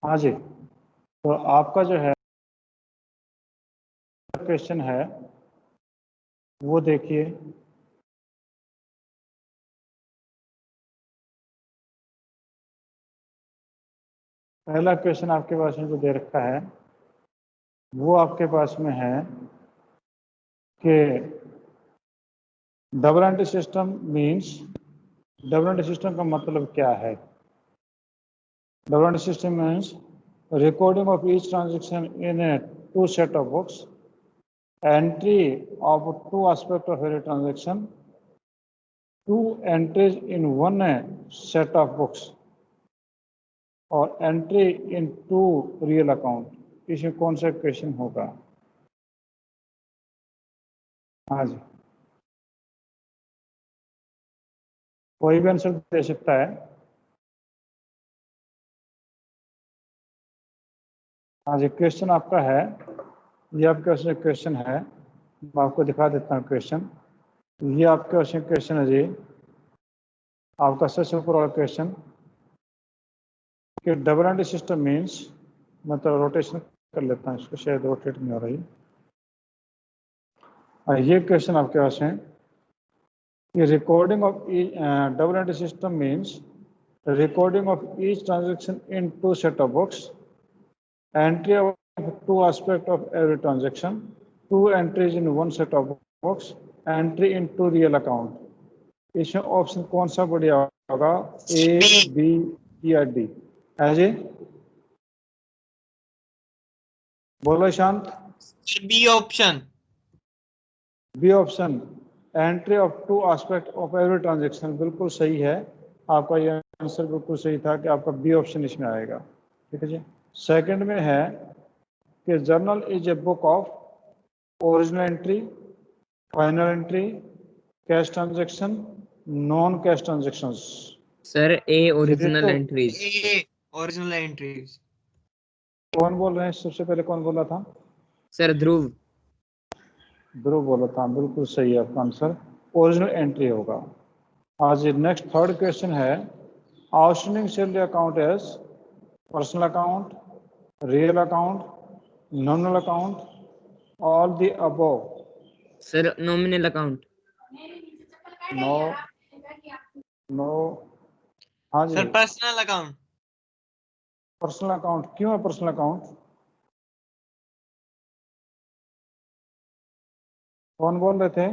हाँ जी, तो आपका जो है क्वेश्चन है वो देखिए। पहला क्वेश्चन आपके पास में जो दे रखा है वो आपके पास में है कि double entry system means, double entry system का मतलब क्या है? Double entry system means recording of each transaction in a two set of books, entry of two aspects of every transaction, two entries in one set of books और entry into real account. इसमें कौन सा question होगा? हाँ जी, कोई भी answer दे सकता है। हाँ जी, क्वेश्चन आपका है, ये आपका क्वेश्चन है, मैं आपको दिखा देता हूँ क्वेश्चन। ये आपका क्वेश्चन है जी, आपका सबसे ऊपर वाला क्वेश्चन कि डबल एंट्री सिस्टम मीन्स, मतलब रोटेशन कर लेता हूँ इसको, शायद रोटेट नहीं हो रही। ये क्वेश्चन आपके पास है कि recording of double entry system means recording of each transaction in two set of books, entry of two aspects of every transaction, two entries in one set of books, entry in two real account। इसमें option कौन सा बढ़िया होगा? A, B या D? है जी, बोलो Shant. B option. B option, entry of two aspect of every transaction, बिल्कुल सही है। आपका ये आंसर बिल्कुल सही था कि आपका बी ऑप्शन इसमें आएगा। ठीक है जी। सेकंड में है कि journal is a book of original entry, final entry, cash transaction, non cash transactions. Sir A original entries. A original entries. कौन बोल रहे हैं? सबसे पहले कौन बोला था? सर ध्रुव। ध्रुव बोला था, बिल्कुल सही है आपका आंसर, ओरिजिनल एंट्री होगा। आज नेक्स्ट थर्ड क्वेश्चन है, outstanding salary account as personal account, real account, nominal account, all the above. Sir nominal account. No, no. हाँ जी, sir personal account. Personal account. क्यों है पर्सनल अकाउंट? कौन बोल रहे थे?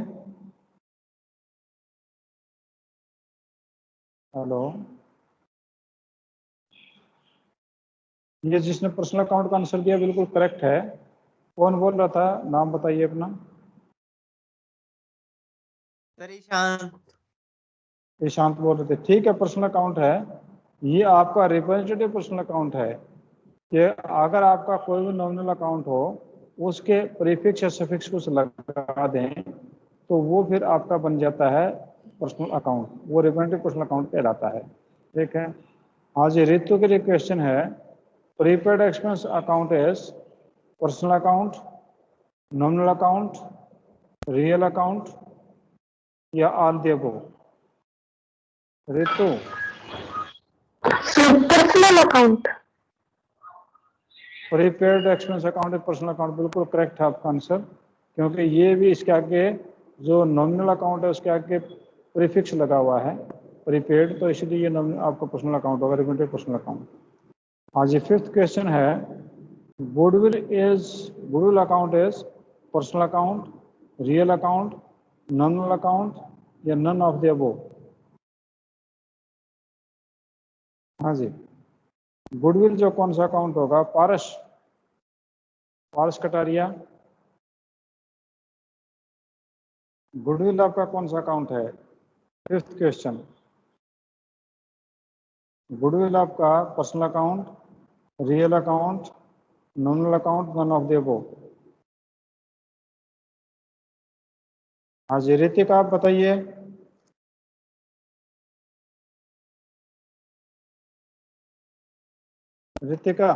हेलो, ये जिसने पर्सनल अकाउंट का आंसर दिया बिल्कुल करेक्ट है। कौन बोल रहा था? नाम बताइए अपना। सर ईशांत। ईशांत बोल रहे थे। ठीक है, पर्सनल अकाउंट है। ये आपका रिप्रेजेंटेटिव पर्सनल अकाउंट है कि अगर आपका कोई भी नॉमिनल अकाउंट हो, उसके प्रीफिक्स या सफिक्स कुछ लगा दें तो वो फिर आपका बन जाता है पर्सनल अकाउंट, वो रिप्रेजेंटेटिव पर्सनल अकाउंट कहलाता है। ठीक है। हाँ जी, रितु के लिए क्वेश्चन है, prepaid expense account as personal account, nominal account, real account या all the above? Ritu. Personal account. Prepaid expense account है पर्सनल अकाउंट, बिल्कुल करेक्ट है आपका आंसर, क्योंकि ये भी इसके आगे जो नॉमिनल अकाउंट है उसके आगे प्रीफिक्स लगा हुआ है प्रीपेड, तो इसलिए ये आपका पर्सनल अकाउंट होगा, रिप्रेजेंटेटिव पर्सनल अकाउंट। हाँ जी, फिफ्थ क्वेश्चन है, goodwill account is personal account, real account, nominal account या नन ऑफ द अबव? हाँ जी, गुडविल जो कौन सा अकाउंट होगा? पारस, पारस कटारिया, गुडविल आपका कौन सा अकाउंट है? फिफ्थ क्वेश्चन, गुडविल आपका personal account, real account, nominal account, none of the above? हाँ जी, ऋतिका आप बताइए। ऋतिका,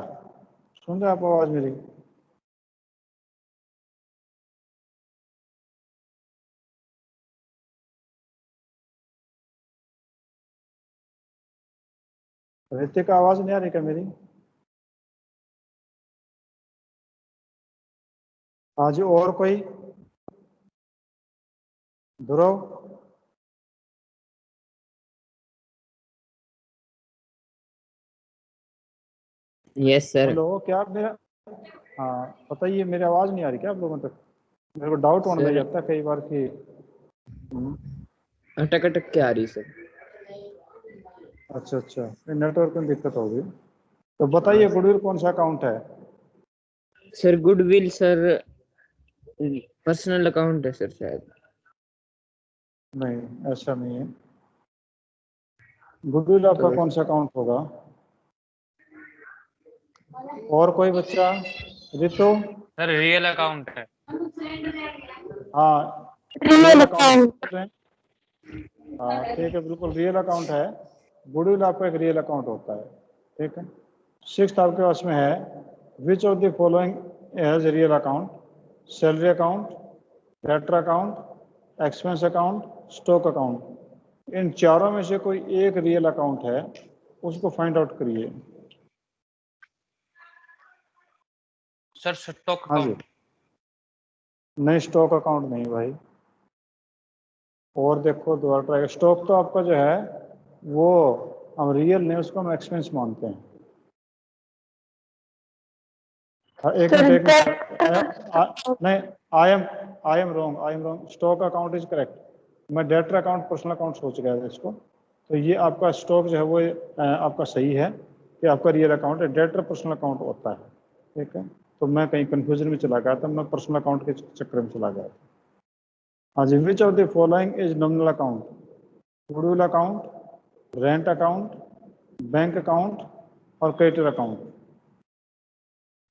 सुन रहे आप आवाज मेरी? ऋतिका, आवाज नहीं आ रही क्या मेरी? हाँ जी, और कोई? ध्रुव? Yes sir. हेलो, क्या आप मेरा, हाँ बताइए, मेरी आवाज़ नहीं आ रही क्या आप लोगों तक? मेरे को डाउट होने लग सर जाता है कई बार कि अटक अटक के आ रही सर। अच्छा अच्छा, नेटवर्क में दिक्कत होगी। तो बताइए, गुडविल कौन सा अकाउंट है? Sir goodwill sir personal account है सर शायद। नहीं, ऐसा नहीं है। गुडविल आपका तो कौन सा अकाउंट होगा? और कोई बच्चा? रितु? सर रियल अकाउंट है। हाँ, रियल अकाउंट है। हाँ ठीक है, बिल्कुल रियल अकाउंट है। गुडविल आपका एक रियल अकाउंट होता है। ठीक है। सिक्स्थ आपके पास में है, which of the following as real account? Salary account, debtor account, expense account, stock account. इन चारों में से कोई एक रियल अकाउंट है, उसको फाइंड आउट करिए। सर स्टॉक हाँ जी, अकाउंट। नहीं स्टॉक अकाउंट नहीं भाई। और देखो दोबारा ट्राई। स्टॉक तो आपका जो है वो हम रियल नहीं, उसको हम एक्सपेंस मानते हैं। हाँ, एक मिनट एक मिनट, नहीं, I am wrong. Stock account is correct. मैं डेटर अकाउंट पर्सनल अकाउंट सोच गया था इसको। तो ये आपका स्टॉक जो है वो आपका सही है कि आपका रियल अकाउंट है। डेटर पर्सनल अकाउंट होता है। ठीक है, तो मैं कहीं कंफ्यूजन में चला गया था, मैं पर्सनल अकाउंट के चक्कर में चला गया था। हाँ जी, which of the following is nominal account? Goodwill account, rent account, bank account और क्रेडिटर अकाउंट।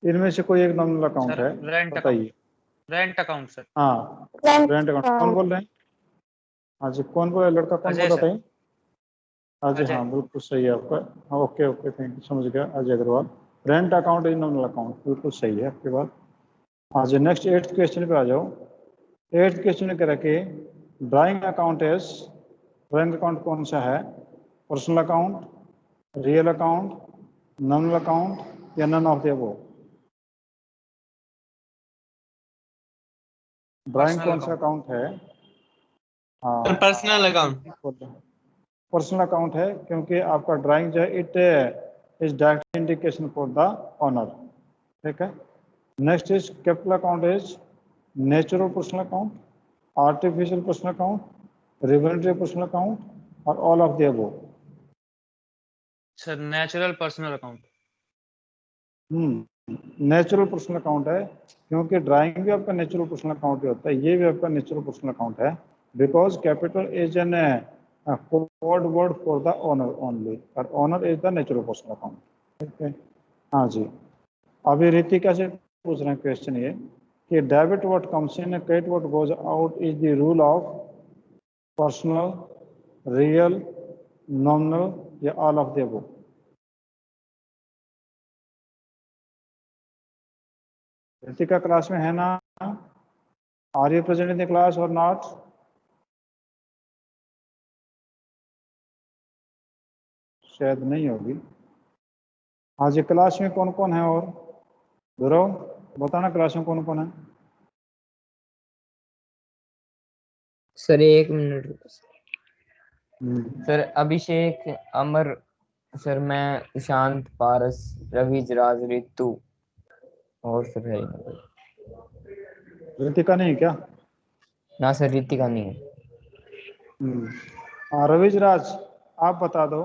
इनमें से कोई एक नॉमिनल अकाउंट सर है, रेंट अकाउंट। बताइए। Rent account sir. हाँ, रेंट अकाउंट। कौन बोल रहे हैं? हाँ जी, कौन बोल रहा है? लड़का कौन बोल अजय रहा सर। था? हाँ जी, हाँ अजय। बिल्कुल सही है आपका। हाँ ओके ओके, थैंक यू, समझ गया, Ajay Agarwal. Rent account is nominal account, बिल्कुल सही है आपकी बात। हाँ जी, नेक्स्ट एट्थ क्वेश्चन पे आ जाओ। एट्थ क्वेश्चन कह रखे drawing account as, drawing account कौन सा है? Personal account, real account, nominal account या none of the above? Drawing personal कौन सा अकाउंट। अकाउंट है? हाँ, पर्सनल अकाउंट। पर्सनल अकाउंट है, क्योंकि आपका ड्राइंग जो है it is direct indication for the owner. ठीक है। Next is capital account is natural personal account, artificial personal account, revolutionary personal account और all of the above? Sir natural personal account. Natural personal account है, क्योंकि drawing भी आपका natural personal account ही होता है, ये भी आपका नेचुरल पर्सनल अकाउंट है। Because capital is an code word for the owner only, और owner is the natural personal account. ठीक है। हाँ जी, अभी रितिका से पूछ रहे हैं क्वेश्चन ये कि debit what comes in credit what goes out is the rule of personal, real, nominal या all of the above? Ritika class में है ना? Are you present in the class और नॉट? शायद नहीं होगी। हाँ जी, क्लास में कौन कौन है? और ध्रुव बताना, क्लास में कौन कौन है? सर एक मिनट रुको हम्म, सर। अभिषेक, अमर सर, मैं, ईशांत, पारस, रवि, राज, रितु और सर है रितिका नहीं क्या? ना सर, रितिका नहीं है। हाँ, रविज राज, आप बता दो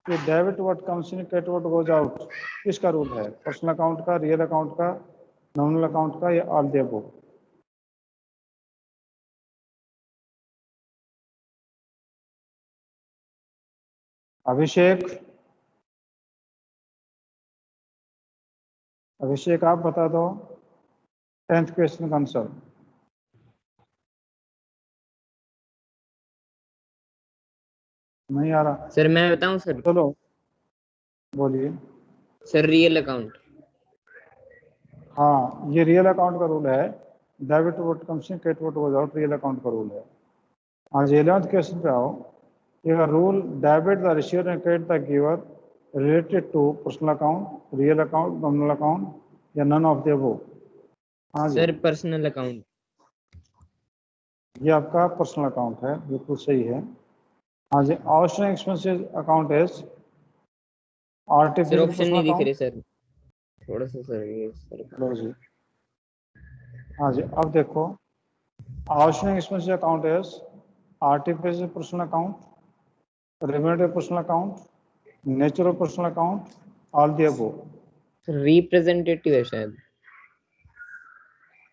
कि debit what comes in credit what goes out किसका रूल है? पर्सनल अकाउंट का, रियल अकाउंट का, नॉमिनल अकाउंट का या ऑल द अबव? अभिषेक, अभिषेक आप बता दो 10th क्वेश्चन का आंसर। नहीं आ रहा? सर मैं बताऊं सर? चलो बोलिए। Sir real account. हाँ, ये रियल अकाउंट का रूल है। Debit what comes in credit what goes out real account का रूल है। हाँ जी, 11th क्वेश्चन पे आओ। ये rule debit the receiver and credit the giver related to personal account, real account, nominal account या नन ऑफ द अबव? हाँ जी, सर पर्सनल अकाउंट। ये आपका पर्सनल अकाउंट है, बिल्कुल सही है। हाँ जी, outstanding expenses account is sir artificial option personal नहीं दिख अकाउंट। रहे सर, थोड़ा सा सर ये सर। लो जी, हाँ जी, अब देखो, outstanding expenses account is artificial personal account, revenue personal account, natural personal account, all the above. Representative है शायद।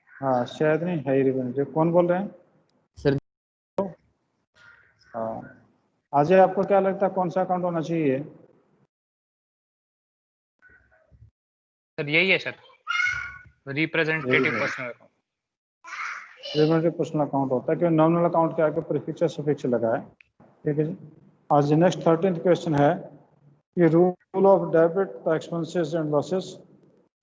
हाँ शायद नहीं है, रेवेन्यू कौन बोल रहे हैं? सर हाँ, अजय आपको क्या लगता है कौन सा अकाउंट होना चाहिए? सर यही है सर, रिप्रेजेंटेटिव है। Personal account. Revenue personal account होता है क्योंकि नॉमिनल अकाउंट के आगे प्रीफिक्स सफिक्स लगा है। ठीक है जी। आज नेक्स्ट 13th क्वेश्चन है कि rule of debit the expenses and losses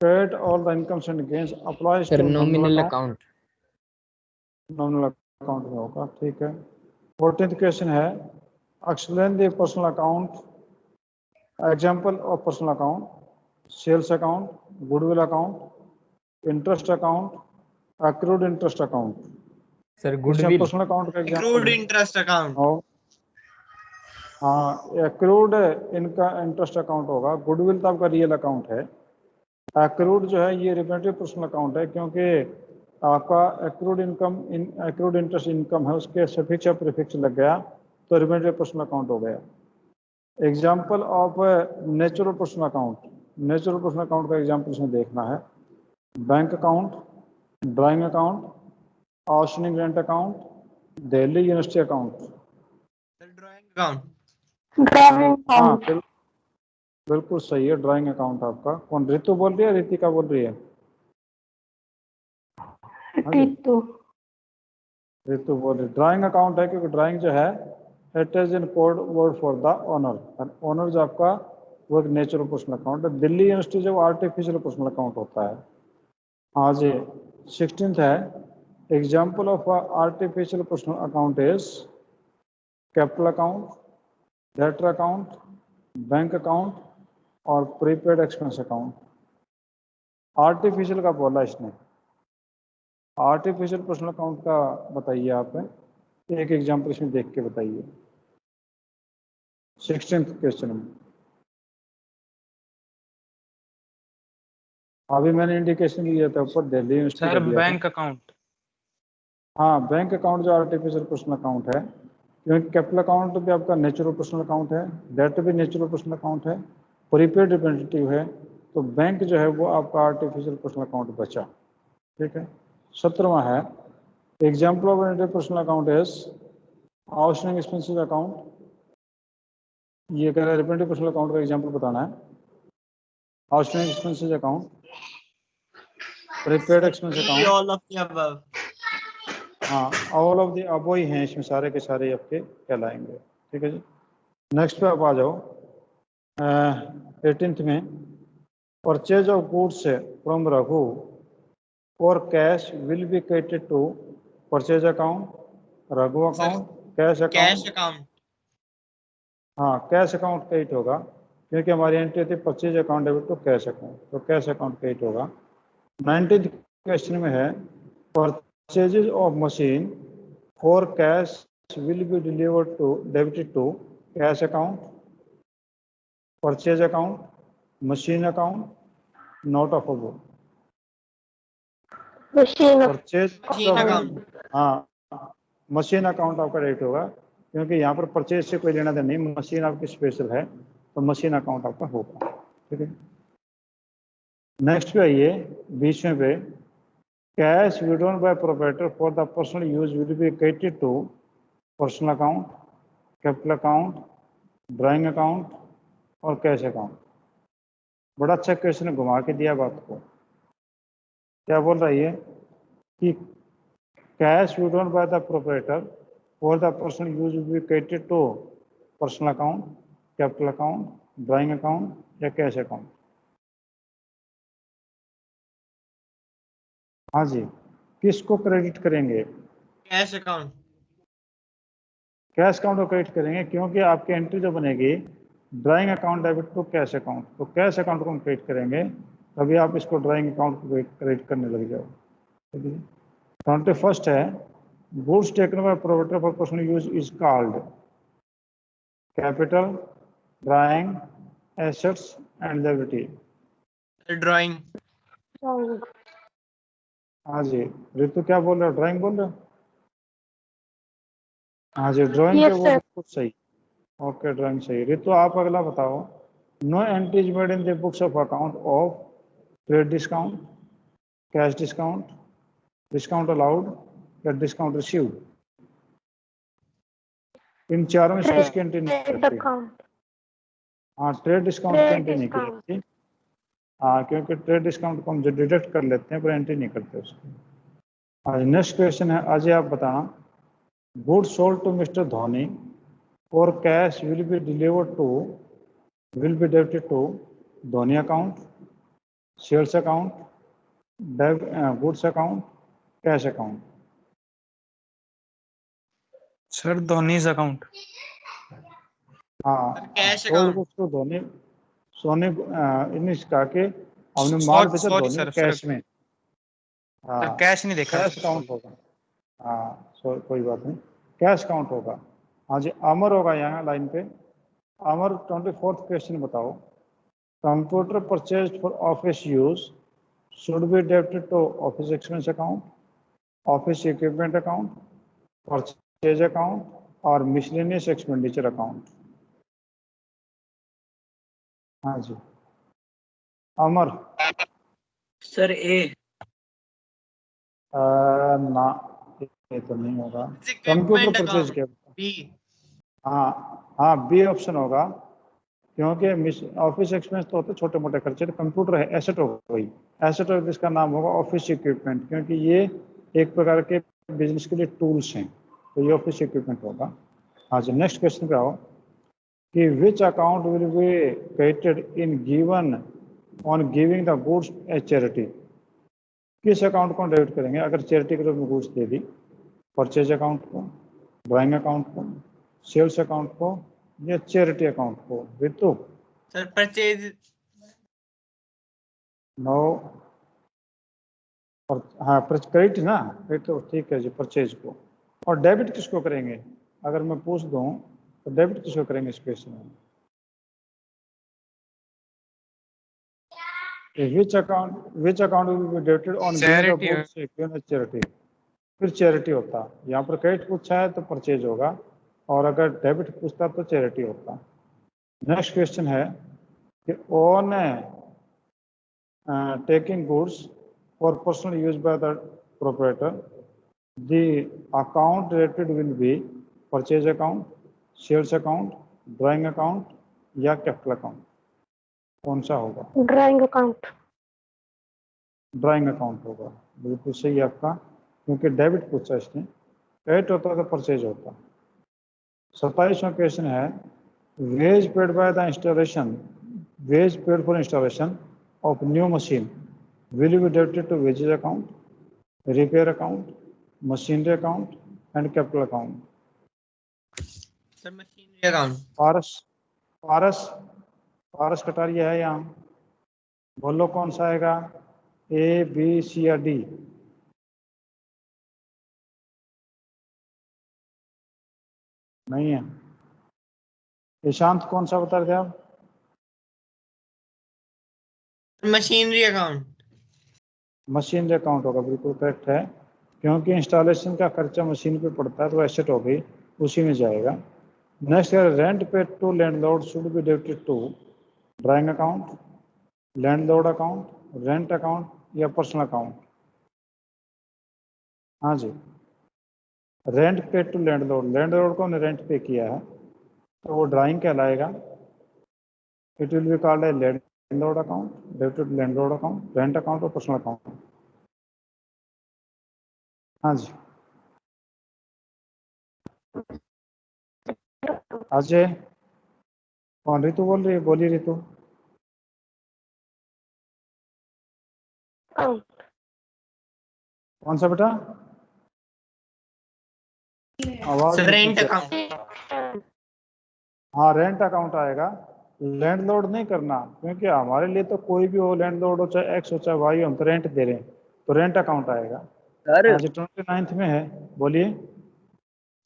paid all the incomes and gains applies sir to nominal nominal account. Account. Nominal account में होगा, ठीक है। 14th क्वेश्चन है explain the personal account, example of personal account, sales account, goodwill account, interest account, accrued interest account. Sir इसमें goodwill. Personal account का accrued example interest account. हो। हाँ, accrued इनका इंटरेस्ट अकाउंट होगा। गुडविल तो आपका real account है। Accrued जो है ये रिलेटिव पर्सनल अकाउंट है क्योंकि आपका accrued income accrued interest income है, उसके सफिक्स या प्रीफिक्स लग गया तो रिलेटिव पर्सनल अकाउंट हो गया। Example of natural personal account, natural personal account का एग्जाम्पल इसमें देखना है। Bank account, drawing account, outstanding rent account, Delhi university account. The drawing account. हाँ बिल्कुल सही है, ड्राइंग अकाउंट आपका। कौन, रितु बोल रही है, रितिका बोल रही है? हाँ जी, रितु बोल रही। ड्राइंग अकाउंट है क्योंकि ड्राइंग जो है it is in code word for the owner. Owner जो आपका वो एक नेचुरल पर्सनल अकाउंट है। दिल्ली यूनिवर्सिटी जो आर्टिफिशियल पर्सनल अकाउंट होता है। हाँ जी, 16th है example of artificial personal account is capital account, debtor account, bank account और प्रीपेड एक्सपेंस अकाउंट। आर्टिफिशियल का बोला इसने, आर्टिफिशियल पर्सनल अकाउंट का बताइए आप, एक एग्जाम्पल इसमें देख के बताइए 16th क्वेश्चन में। अभी मैंने इंडिकेशन दिया था ऊपर, दिल्ली यूनिवर्सिटी का सर दिया था। Bank account. हाँ, बैंक अकाउंट जो आर्टिफिशियल पर्सनल अकाउंट है क्योंकि कैपिटल अकाउंट भी आपका नेचुरल पर्सनल अकाउंट है, डेट भी नेचुरल पर्सनल अकाउंट है, प्रीपेड रिप्रेजेंटेटिव है, तो बैंक जो है वो आपका आर्टिफिशियल पर्सनल अकाउंट बचा। ठीक है। 17वां है example of personal account is outstanding expenses account. ये कह रहा है रिप्रेजेंटेटिव पर्सनल अकाउंट का एग्जाम्पल बताना है। Outstanding expenses account, prepaid expense Be account. all of the above. हाँ, ऑल ऑफ द अब ही हैं इसमें, सारे के सारे आपके कहलाएंगे। ठीक है जी। नेक्स्ट पे आप आ जाओ 18th में, purchase of goods from Raghu और cash will be credited to purchase account, Raghu Sir, account, cash cash account. account. हाँ, कैश अकाउंट क्रेडिट होगा क्योंकि हमारी एंट्री थी purchase account debit to cash account, तो कैश अकाउंट क्रेडिट होगा। 19th question में है purchases of machine for cash will be delivered to debited to cash account, purchase account, machine account, not of above. Purchase Machine account. हाँ, machine account आपका debit होगा क्योंकि यहाँ पर purchase से कोई लेना देना नहीं, मशीन आपकी स्पेशल है तो मशीन अकाउंट आपका होगा। ठीक है। नेक्स्ट पे आइए 20वें पे, cash withdrawn by proprietor for the personal use will be credited to personal account, capital account, drawing account और कैश अकाउंट। बड़ा अच्छा क्वेश्चन घुमा के दिया बात को। क्या बोल रही है कि cash withdrawn by the proprietor for the personal use will be credited to personal account, capital account, drawing account या कैश अकाउंट। हाँ जी, किसको क्रेडिट करेंगे? Cash account. कैश अकाउंट को क्रेडिट करेंगे क्योंकि आपकी एंट्री जो बनेगी drawing account debit to cash account, तो कैश अकाउंट को हम क्रेडिट करेंगे, तभी आप इसको ड्राइंग अकाउंट को क्रेडिट करने लग जाओ। 21st है, goods taken by proprietor for personal use is called capital, drawing, assets and liability. Sir, drawing. हाँ जी, ऋतु क्या बोल रहे हो, ड्राइंग बोल रहे हो? हाँ जी, ड्राइंग के वो बिल्कुल सही। ओके, ड्राइंग सही। ऋतु आप अगला बताओ। No entries made in the books of account of trade discount, cash discount, discount allowed या डिस्काउंट रिसीव्ड। इन चारों में से किसकी एंट्री नहीं करती? हाँ, ट्रेड डिस्काउंट की एंट्री नहीं की जाती। हाँ, क्योंकि ट्रेड डिस्काउंट को हम जो डिडक्ट कर लेते हैं पर एंट्री नहीं करते उसकी। आज नेक्स्ट क्वेश्चन है, अजय आप बताना। Good sold to mister Dhoni और cash will be delivered to, will be debited to Dhoni account, sales account, goods account, cash account. Sir Dhoni's account. हाँ, cash sold account. Goods to Dhoni, सोने इन्हें कहा के हमने माल बेचा सॉरी धोनी सर, कैश में। हाँ, सर कैश नहीं देखा। कैश काउंट होगा। हाँ, कोई बात नहीं, कैश काउंट होगा। हाँ जी, अमर होगा यहाँ लाइन पे। अमर 24th क्वेश्चन बताओ। Computer purchase for office use should be debited to office expense account, office equipment account, purchase account or miscellaneous expenditure account। हाँ जी, अमर। सर ए। ना, ये तो नहीं होगा। Equipment computer purchase account. के, B. हाँ बी ऑप्शन होगा, क्योंकि ऑफिस एक्सपेंस तो होते छोटे मोटे खर्चे, तो कंप्यूटर है एसेट हो गई। एसेट और जिसका नाम होगा ऑफिस इक्विपमेंट, क्योंकि ये एक प्रकार के बिजनेस के लिए टूल्स हैं, तो ये ऑफिस इक्विपमेंट होगा। हाँ जी, नेक्स्ट क्वेश्चन पे आओ कि which account will be credited in given on giving the goods as charity. किस अकाउंट को डेबिट करेंगे अगर चैरिटी के रूप में गुड्स दे दी? परचेज अकाउंट को, ड्राइंग अकाउंट को, सेल्स अकाउंट को या चैरिटी अकाउंट को? ऋतु। Sir, purchase. नो, हाँ क्रेडिट ना, क्रेडिट तो ठीक है जी, परचेज को। और डेबिट किसको करेंगे अगर मैं पूछ दूं, तो डेबिट किसको करेंगे इस क्वेश्चन में? Which account will be debited on giving the goods given as charity. फिर चैरिटी होता, यहाँ पर क्रेडिट पूछा है तो परचेज होगा, और अगर डेबिट पूछता तो चैरिटी होता। नेक्स्ट क्वेश्चन है कि on taking goods for personal use by the proprietor, the account related will be purchase account, sales account, drawing account या capital account। कौन सा होगा? Drawing account. ड्राइंग अकाउंट होगा, बिल्कुल सही है आपका, क्योंकि डेबिट पूछा इसने, क्रेडिट होता तो परचेज होता। 27वां क्वेश्चन है, wage paid by the installation, wage paid for installation of new machine will be debited to wages account, repair account, machinery account and capital account। Sir, machinery account. पारस पारस पारस कटारिया है यहाँ, बोलो कौन सा आएगा, ए बी सी या D? नहीं है। ईशांत कौन सा बता रहे आप? Machinery account. मशीनरी अकाउंट होगा, बिल्कुल करेक्ट है, क्योंकि इंस्टॉलेशन का खर्चा मशीन पे पड़ता है, तो एसेट हो गई, उसी में जाएगा। नेक्स्ट है, rent paid to landlord should be debited to drawing account, landlord account, rent account या पर्सनल अकाउंट? हाँ जी, rent paid to landlord, landlord को हमने रेंट पे किया है तो वो ड्राइंग कहलाएगा। It will be called a landlord account, debited landlord account, rent account और पर्सनल अकाउंट। हाँ जी, अजय। कौन? ऋतु बोल रही है, बोलिए ऋतु। कौन सा बेटा? आवाज Sir, नहीं rent ठीक है। account. हाँ, रेंट अकाउंट आएगा, लैंडलॉर्ड नहीं करना, क्योंकि हमारे लिए तो कोई भी हो, लैंडलॉर्ड हो चाहे एक्स हो चाहे वाई हो, हम तो रेंट दे रहे हैं, तो रेंट अकाउंट आएगा। सर हाँ जी 29 में है, बोलिए।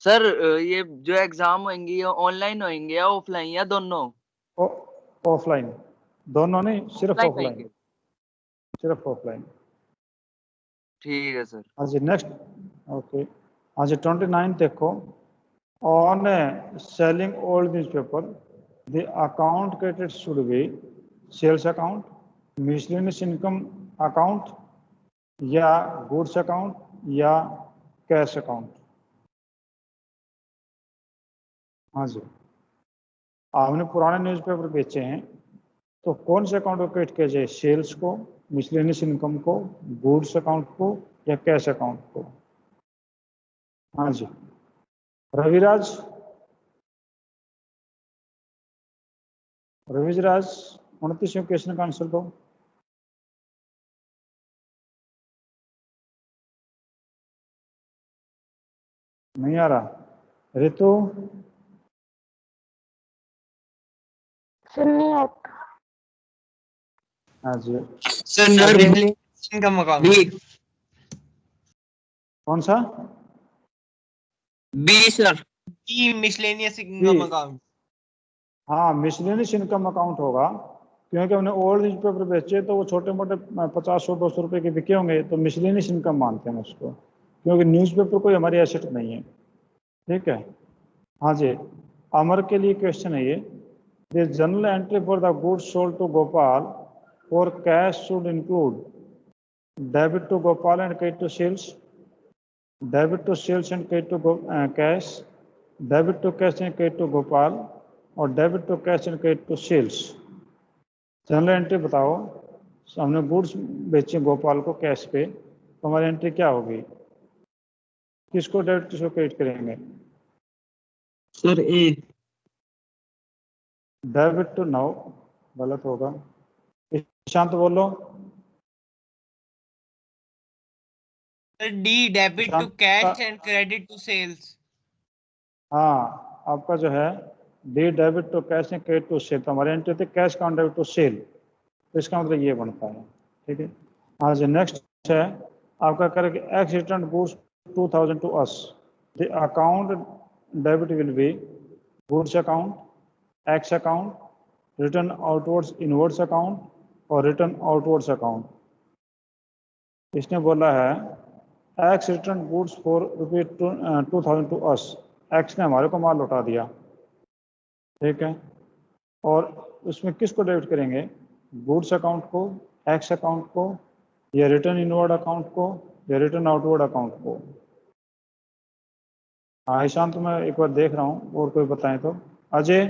सर ये जो एग्जाम होंगे ये ऑनलाइन होंगे या ऑफलाइन या दोनों? ऑफलाइन, दोनों नहीं, सिर्फ ऑफलाइन ऑफलाइन, होंगे। सिर्फ ऑफलाइन। ठीक है सर। हाँ जी नेक्स्ट, ओके। हाँ जी 29 देखो, on selling old newspaper the account credit should be sales account, miscellaneous income account, या गुड्स अकाउंट, या कैश अकाउंट। हाँ जी, आपने पुराने न्यूज़पेपर बेचे हैं तो कौन से अकाउंट को क्रेडिट किया जाए, सेल्स को, मिसलेनियस इनकम को, गुड्स अकाउंट को, या कैश अकाउंट को? हाँ जी रविराज, रविराज 29वें क्वेश्चन का आंसर दो। नहीं आ रहा, ऋतु? सर नहीं आता। हाँ जी, सर मिसलेनियस इनकम अकाउंट। कौन सा? B sir. B miscellaneous income account. हाँ मिसलेनियस इनकम अकाउंट होगा, क्योंकि हमने ओल्ड न्यूज़पेपर बेचे तो वो छोटे मोटे 50-100-200 रुपए के बिके होंगे, तो मिसलेनियस इनकम मानते हैं उसको, क्योंकि न्यूज़पेपर कोई हमारी एसेट नहीं है। ठीक है। हाँ जी, अमर के लिए क्वेश्चन है ये, the journal entry for the goods sold to Gopal for cash should include debit to Gopal and credit to sales, debit to sales and credit to cash, debit to cash and credit to Gopal, और debit to cash and credit to sales. Journal entry बताओ, हमने goods बेचे गोपाल को cash पे, तो हमारी entry क्या होगी, किसको डेबिट किसको क्रेडिट करेंगे? Sir A. Debit to, no गलत होगा, ईशांत बोलो। Sir D debit to Ishant cash and credit to sales. हाँ आपका जो है D debit to cash and credit to sale, तो हमारी एंट्री थी cash count debit to sale, तो इसका मतलब ये बनता है। ठीक है। हाँ जी नेक्स्ट है आपका correct, X return goods 2000 to us, the account debit will be goods account, X account, return outwards inwards account, और रिटर्न आउटवर्ड्स अकाउंट। इसने बोला है X return goods for ₹2000 to us, X ने हमारे को माल लौटा दिया। ठीक है, और उसमें किसको डेबिट करेंगे, गुड्स अकाउंट को, एक्स अकाउंट को, या रिटर्न इनवर्ड अकाउंट को, या रिटर्न आउटवर्ड अकाउंट को? हाँ ईशांत मैं एक बार देख रहा हूँ, और कोई बताएं तो। अजय?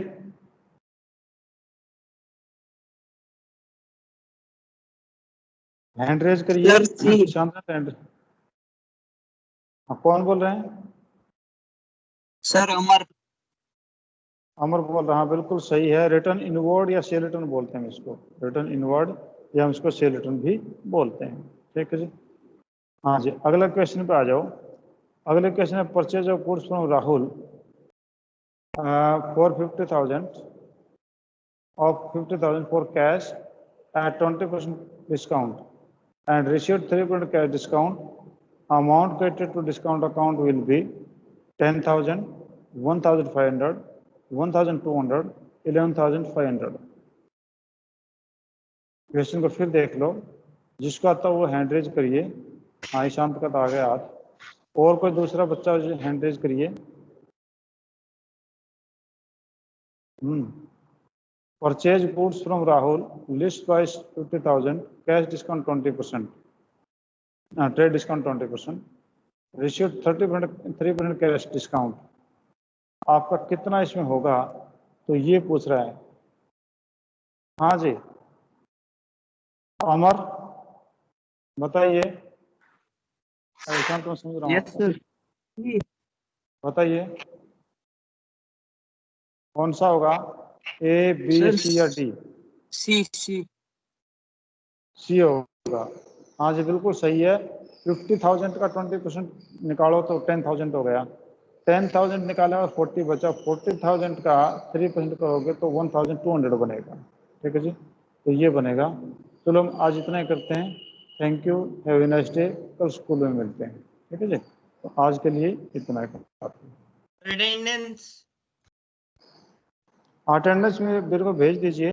हैंड रेज करिए। सर सी। ईशांत ने हैंड, हाँ कौन बोल रहे हैं? सर अमर। अमर बोल रहा, हाँ बिल्कुल सही है, रिटर्न इनवर्ड या सेल रिटर्न बोलते हैं इसको, रिटर्न इनवर्ड या हम इसको सेल रिटर्न भी बोलते हैं। ठीक है जी। हाँ जी अगला क्वेश्चन पे आ जाओ। अगले क्वेश्चन है purchase of goods from Rahul for 50,000 of 50,000 for cash at 20% discount and received 3% cash discount. Amount credited to discount account will be 10,000, 1,500, 1,200, 11,500। Question को फिर देख लो, जिसको आता है वो हैंड रेज करिए। हाँ ईशांत का तो आ गया हाथ, और कोई दूसरा बच्चा हैंड रेज करिए। Purchase goods from Rahul, list price 50,000, cash discount 20%, trade discount 20%, received 3% cash discount। आपका कितना इसमें होगा, तो ये पूछ रहा है। हाँ जी अमर बताइए, ऐसा तो समझ रहा यस हूँ, सर। बताइए कौन सा होगा, ए बी सर सी या डी? सी सी। सी होगा। हाँ जी बिल्कुल सही है। 50,000 का 20% निकालो तो 10,000 हो गया, 10,000 निकाला और 40 बचा, 40,000 का 3% करोगे तो 1,200 बनेगा। ठीक है जी, तो ये बनेगा। चलो हम आज इतना ही करते हैं। Thank you, have a nice day. कल स्कूल में मिलते हैं, ठीक है जी। तो आज के लिए इतना ही काफी। अटेंडेंस अटेंडेंस में मेरे को भेज दीजिए।